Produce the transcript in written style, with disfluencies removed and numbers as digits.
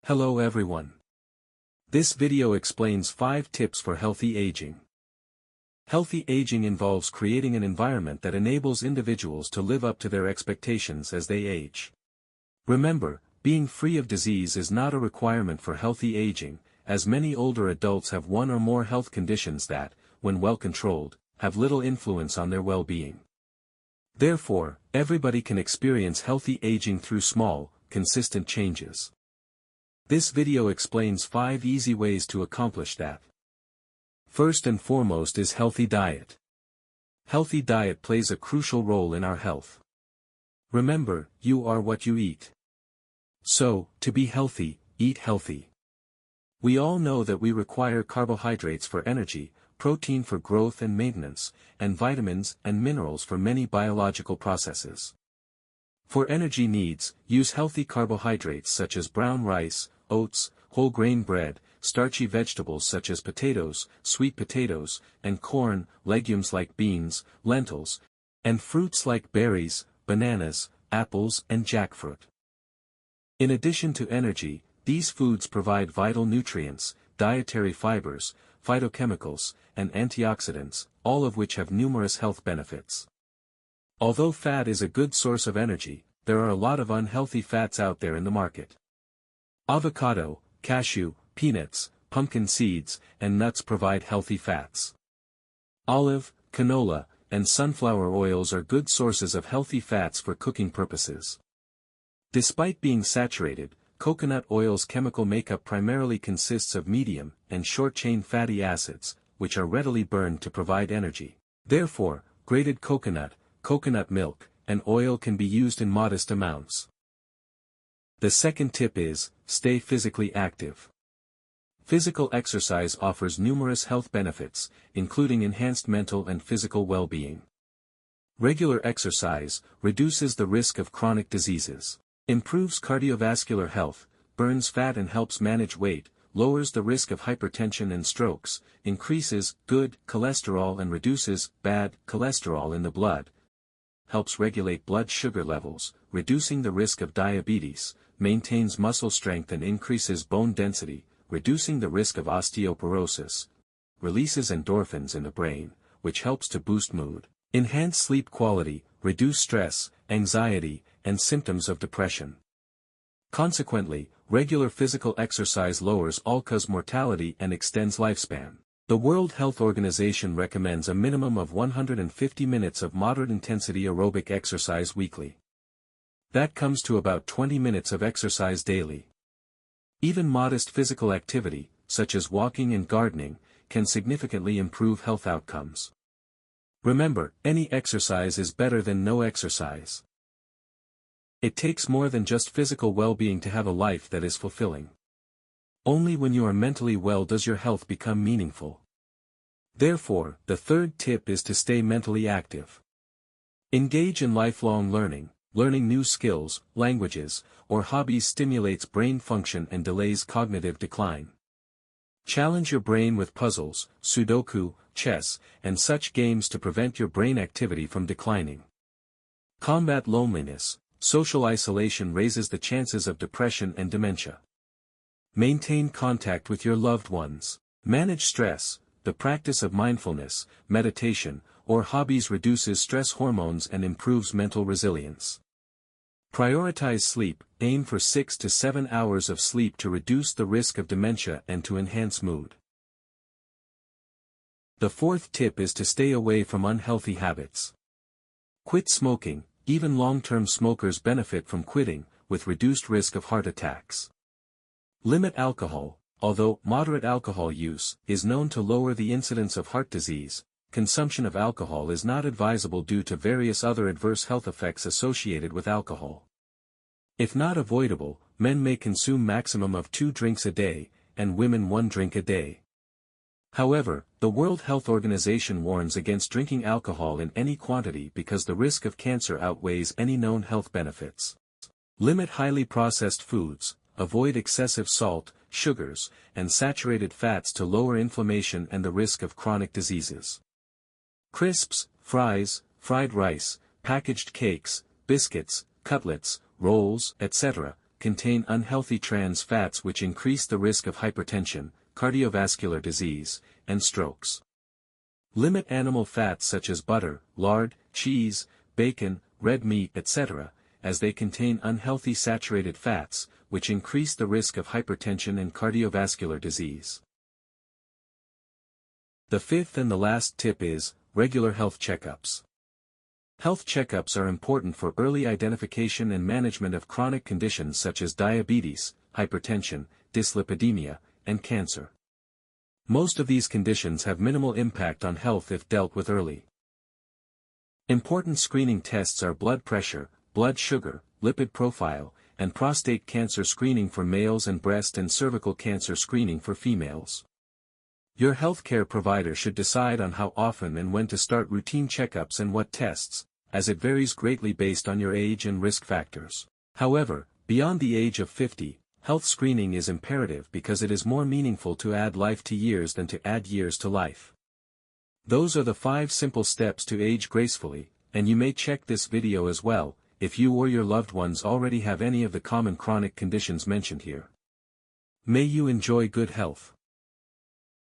Hello everyone. This video explains 5 tips for healthy aging. Healthy aging involves creating an environment that enables individuals to live up to their expectations as they age. Remember, being free of disease is not a requirement for healthy aging, as many older adults have one or more health conditions that, when well controlled, have little influence on their well-being. Therefore, everybody can experience healthy aging through small, consistent changes. This video explains 5 easy ways to accomplish that. First and foremost is healthy diet. Healthy diet plays a crucial role in our health. Remember, you are what you eat. So, to be healthy, eat healthy. We all know that we require carbohydrates for energy, protein for growth and maintenance, and vitamins and minerals for many biological processes. For energy needs, use healthy carbohydrates such as brown rice, oats, whole grain bread, starchy vegetables such as potatoes, sweet potatoes, and corn, legumes like beans, lentils, and fruits like berries, bananas, apples and jackfruit. In addition to energy, these foods provide vital nutrients, dietary fibers, phytochemicals, and antioxidants, all of which have numerous health benefits. Although fat is a good source of energy, there are a lot of unhealthy fats out there in the market. Avocado, cashew, peanuts, pumpkin seeds, and nuts provide healthy fats. Olive, canola, and sunflower oils are good sources of healthy fats for cooking purposes. Despite being saturated, coconut oil's chemical makeup primarily consists of medium and short-chain fatty acids, which are readily burned to provide energy. Therefore, grated coconut, coconut milk, and oil can be used in modest amounts. The second tip is, stay physically active. Physical exercise offers numerous health benefits, including enhanced mental and physical well-being. Regular exercise reduces the risk of chronic diseases, improves cardiovascular health, burns fat and helps manage weight, lowers the risk of hypertension and strokes, increases good cholesterol and reduces bad cholesterol in the blood, helps regulate blood sugar levels, reducing the risk of diabetes, maintains muscle strength and increases bone density, reducing the risk of osteoporosis, releases endorphins in the brain, which helps to boost mood, enhance sleep quality, reduce stress, anxiety, and symptoms of depression. Consequently, regular physical exercise lowers all-cause mortality and extends lifespan. The World Health Organization recommends a minimum of 150 minutes of moderate-intensity aerobic exercise weekly. That comes to about 20 minutes of exercise daily. Even modest physical activity, such as walking and gardening, can significantly improve health outcomes. Remember, any exercise is better than no exercise. It takes more than just physical well-being to have a life that is fulfilling. Only when you are mentally well does your health become meaningful. Therefore, the third tip is to stay mentally active. Engage in lifelong learning. Learning new skills, languages, or hobbies stimulates brain function and delays cognitive decline. Challenge your brain with puzzles, Sudoku, chess, and such games to prevent your brain activity from declining. Combat loneliness. Social isolation raises the chances of depression and dementia. Maintain contact with your loved ones. Manage stress. The practice of mindfulness, meditation, or hobbies reduces stress hormones and improves mental resilience. Prioritize sleep. Aim for 6 to 7 hours of sleep to reduce the risk of dementia and to enhance mood. The fourth tip is to stay away from unhealthy habits. Quit smoking. Even long-term smokers benefit from quitting, with reduced risk of heart attacks. Limit alcohol. Although moderate alcohol use is known to lower the incidence of heart disease, consumption of alcohol is not advisable due to various other adverse health effects associated with alcohol. If not avoidable, men may consume maximum of 2 drinks a day, and women 1 drink a day. However, the World Health Organization warns against drinking alcohol in any quantity because the risk of cancer outweighs any known health benefits. Limit highly processed foods, avoid excessive salt, sugars, and saturated fats to lower inflammation and the risk of chronic diseases. Crisps, fries, fried rice, packaged cakes, biscuits, cutlets, rolls, etc., contain unhealthy trans fats which increase the risk of hypertension, cardiovascular disease, and strokes. Limit animal fats such as butter, lard, cheese, bacon, red meat, etc., as they contain unhealthy saturated fats, which increase the risk of hypertension and cardiovascular disease. The fifth and the last tip is, regular health checkups. Health checkups are important for early identification and management of chronic conditions such as diabetes, hypertension, dyslipidemia, and cancer. Most of these conditions have minimal impact on health if dealt with early. Important screening tests are blood pressure, blood sugar, lipid profile, and prostate cancer screening for males and breast and cervical cancer screening for females. Your healthcare provider should decide on how often and when to start routine checkups and what tests, as it varies greatly based on your age and risk factors. However, beyond the age of 50, health screening is imperative because it is more meaningful to add life to years than to add years to life. Those are the 5 simple steps to age gracefully, and you may check this video as well, if you or your loved ones already have any of the common chronic conditions mentioned here. May you enjoy good health.